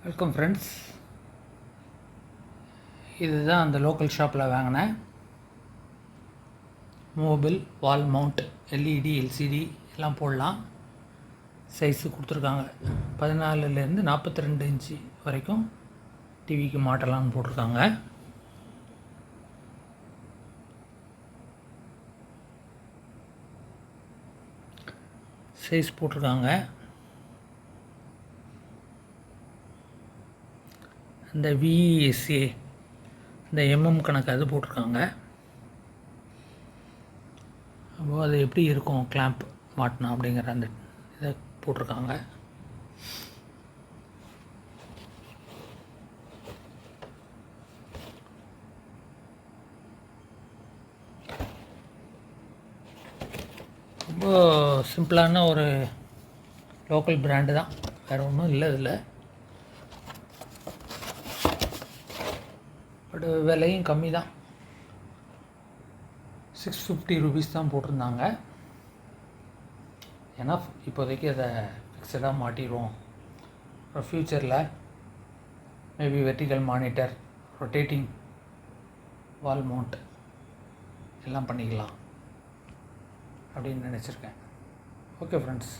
Welcome friends. இதுதான் அந்த local ஷாப்பில் வாங்கின மொபைல் வால் மவுண்ட். எல்இடி எல்சிடி எல்லாம் போடலாம். சைஸு கொடுத்துருக்காங்க. 14லேருந்து 42 இன்ச்சு வரைக்கும் டிவிக்கு மாட்டலாம்னு போட்டிருக்காங்க. சைஸ் போட்டிருக்காங்க. இந்த விஎஸ்ஏ இந்த கணக்கு அது போட்டிருக்காங்க. அப்போது அது எப்படி இருக்கும் கிளாம்ப் மாட்டினா அப்படிங்கிற அந்த இதை போட்டிருக்காங்க. ரொம்ப சிம்பிளான ஒரு லோக்கல் பிராண்டு தான், வேறு ஒன்றும் இல்லை இதில். பட் விலையும் கம்மி தான். 650 ரூபீஸ் தான் போட்டிருந்தாங்க. ஏன்னா இப்போதைக்கு அதை ஃபிக்ஸடாக மாட்டிடுவோம். அப்புறம் ஃப்யூச்சரில் மேபி வெர்டிக்கல் மானிட்டர், ரொட்டேட்டிங் வால் மவுண்ட் எல்லாம் பண்ணிக்கலாம் அப்படின்னு நினச்சிருக்கேன். Okay friends.